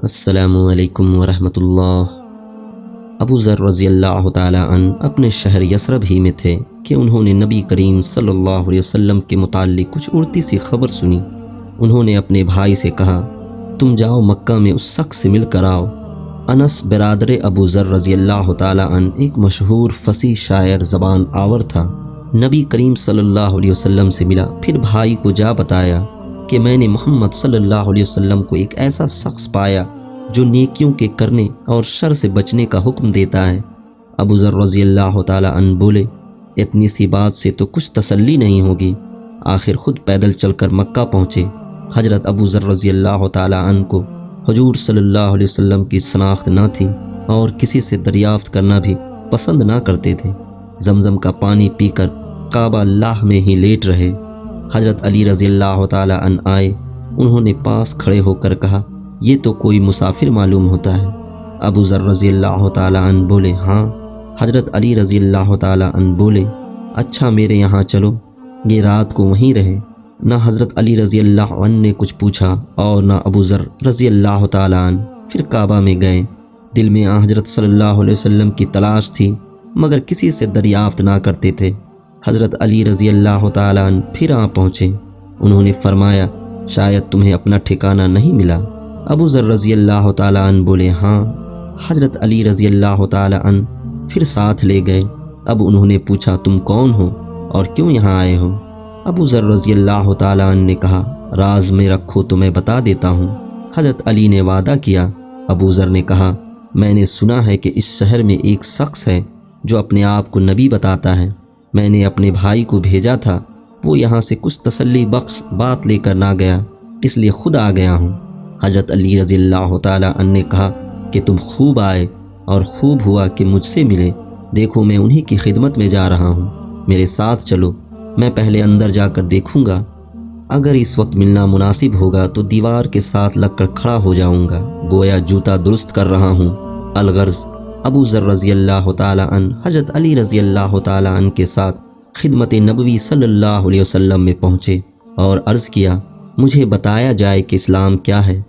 السلام علیکم ورحمۃ اللہ۔ ابو ذر رضی اللہ تعالیٰ عنہ اپنے شہر یثرب ہی میں تھے کہ انہوں نے نبی کریم صلی اللہ علیہ وسلم کے متعلق کچھ اڑتی سی خبر سنی۔ انہوں نے اپنے بھائی سے کہا، تم جاؤ مکہ میں اس شخص سے مل کر آؤ۔ انس برادر ابو ذر رضی اللہ تعالیٰ عنہ ایک مشہور فصیح شاعر زبان آور تھا۔ نبی کریم صلی اللہ علیہ وسلم سے ملا، پھر بھائی کو جا بتایا کہ میں نے محمد صلی اللہ علیہ وسلم کو ایک ایسا شخص پایا جو نیکیوں کے کرنے اور شر سے بچنے کا حکم دیتا ہے۔ ابو ذر رضی اللہ تعالیٰ عنہ بولے، اتنی سی بات سے تو کچھ تسلی نہیں ہوگی۔ آخر خود پیدل چل کر مکہ پہنچے۔ حضرت ابو ذر رضی اللہ تعالیٰ عنہ کو حضور صلی اللہ علیہ وسلم کی شناخت نہ تھی اور کسی سے دریافت کرنا بھی پسند نہ کرتے تھے۔ زمزم کا پانی پی کر کعبہ اللہ میں ہی لیٹ رہے۔ حضرت علی رضی اللہ تعالیٰ عنہ آئے۔ انہوں نے پاس کھڑے ہو کر کہا، یہ تو کوئی مسافر معلوم ہوتا ہے۔ ابو ذر رضی اللہ تعالیٰ عنہ بولے، ہاں۔ حضرت علی رضی اللہ تعالیٰ عنہ بولے، اچھا میرے یہاں چلو، یہ رات کو وہیں رہے۔ نہ حضرت علی رضی اللہ عنہ نے کچھ پوچھا اور نہ ابو ذر رضی اللہ تعالیٰ عنہ پھر کعبہ میں گئے۔ دل میں حضرت صلی اللہ علیہ وسلم کی تلاش تھی، مگر کسی سے دریافت نہ کرتے تھے۔ حضرت علی رضی اللہ تعالیٰ عنہ پھر پہنچے۔ انہوں نے فرمایا، شاید تمہیں اپنا ٹھکانہ نہیں ملا۔ ابو ذر رضی اللہ تعالیٰ عنہ بولے، ہاں۔ حضرت علی رضی اللہ تعالیٰ عنہ پھر ساتھ لے گئے۔ اب انہوں نے پوچھا، تم کون ہو اور کیوں یہاں آئے ہو؟ ابو ذر رضی اللہ تعالیٰ عنہ نے کہا، راز میں رکھو تو میں بتا دیتا ہوں۔ حضرت علی نے وعدہ کیا۔ ابو ذر نے کہا، میں نے سنا ہے کہ اس شہر میں ایک شخص ہے جو اپنے آپ کو نبی بتاتا ہے۔ میں نے اپنے بھائی کو بھیجا تھا، وہ یہاں سے کچھ تسلی بخش بات لے کر نہ گیا، اس لیے خود آ گیا ہوں۔ حضرت علی رضی اللہ تعالیٰ عنہ نے کہا کہ تم خوب آئے اور خوب ہوا کہ مجھ سے ملے۔ دیکھو میں انہی کی خدمت میں جا رہا ہوں، میرے ساتھ چلو۔ میں پہلے اندر جا کر دیکھوں گا، اگر اس وقت ملنا مناسب ہوگا تو دیوار کے ساتھ لگ کر کھڑا ہو جاؤں گا، گویا جوتا درست کر رہا ہوں۔ الغرض ابو ذر رضی اللہ تعالیٰ عنہ حضرت علی رضی اللہ تعالیٰ عنہ کے ساتھ خدمت نبوی صلی اللہ علیہ وسلم میں پہنچے اور عرض کیا، مجھے بتایا جائے کہ اسلام کیا ہے۔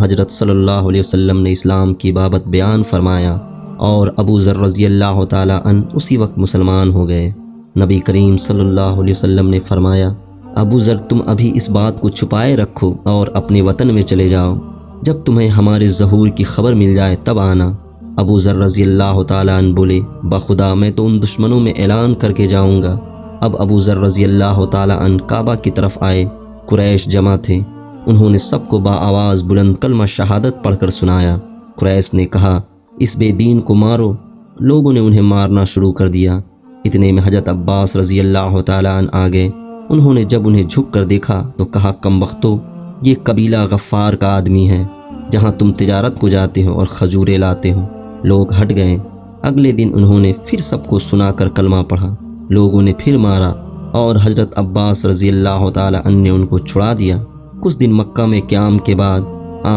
حضرت صلی اللہ علیہ وسلم نے اسلام کی بابت بیان فرمایا اور ابو ذر رضی اللہ تعالیٰ عنہ اسی وقت مسلمان ہو گئے۔ نبی کریم صلی اللہ علیہ وسلم نے فرمایا، ابو ذر تم ابھی اس بات کو چھپائے رکھو اور اپنے وطن میں چلے جاؤ، جب تمہیں ہمارے ظہور کی خبر مل جائے تب آنا۔ ابو ذر رضی اللہ تعالیٰ عنہ بولے، بخدا میں تو ان دشمنوں میں اعلان کر کے جاؤں گا۔ اب ابو ذر رضی اللہ تعالیٰ عنہ کعبہ کی طرف آئے۔ قریش جمع تھے۔ انہوں نے سب کو بآواز بلند کلمہ شہادت پڑھ کر سنایا۔ قریش نے کہا، اس بے دین کو مارو۔ لوگوں نے انہیں مارنا شروع کر دیا۔ اتنے میں حضرت عباس رضی اللہ تعالیٰ عنہ آ گئے۔ انہوں نے جب انہیں جھک کر دیکھا تو کہا، کم بختو، یہ قبیلہ غفار کا آدمی ہے، جہاں تم تجارت کو جاتے ہو اور کھجوریں لاتے ہو۔ لوگ ہٹ گئے۔ اگلے دن انہوں نے پھر سب کو سنا کر کلمہ پڑھا۔ لوگوں نے پھر مارا اور حضرت عباس رضی اللہ تعالیٰ عنہ نے ان کو چھڑا دیا۔ کچھ دن مکہ میں قیام کے بعد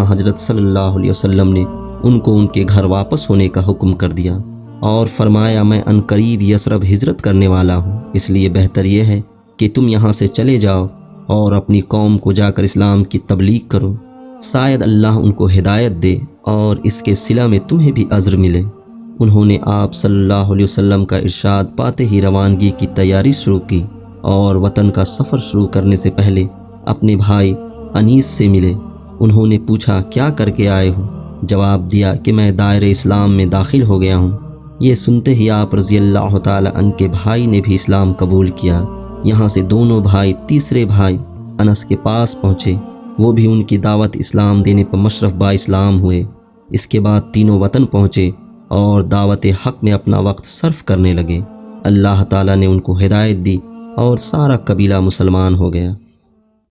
حضرت صلی اللہ علیہ وسلم نے ان کو ان کے گھر واپس ہونے کا حکم کر دیا اور فرمایا، میں عنقریب یثرب ہجرت کرنے والا ہوں، اس لیے بہتر یہ ہے کہ تم یہاں سے چلے جاؤ اور اپنی قوم کو جا کر اسلام کی تبلیغ کرو، شاید اللہ ان کو ہدایت دے اور اس کے صلہ میں تمہیں بھی اجر ملے۔ انہوں نے آپ صلی اللہ علیہ وسلم کا ارشاد پاتے ہی روانگی کی تیاری شروع کی اور وطن کا سفر شروع کرنے سے پہلے اپنے بھائی انیس سے ملے۔ انہوں نے پوچھا، کیا کر کے آئے ہو؟ جواب دیا کہ میں دائرہ اسلام میں داخل ہو گیا ہوں۔ یہ سنتے ہی آپ رضی اللہ تعالیٰ عنہ کے بھائی نے بھی اسلام قبول کیا۔ یہاں سے دونوں بھائی تیسرے بھائی انس کے پاس پہنچے، وہ بھی ان کی دعوت اسلام دینے پر مشرف با اسلام ہوئے۔ اس کے بعد تینوں وطن پہنچے اور دعوت حق میں اپنا وقت صرف کرنے لگے۔ اللہ تعالیٰ نے ان کو ہدایت دی اور سارا قبیلہ مسلمان ہو گیا۔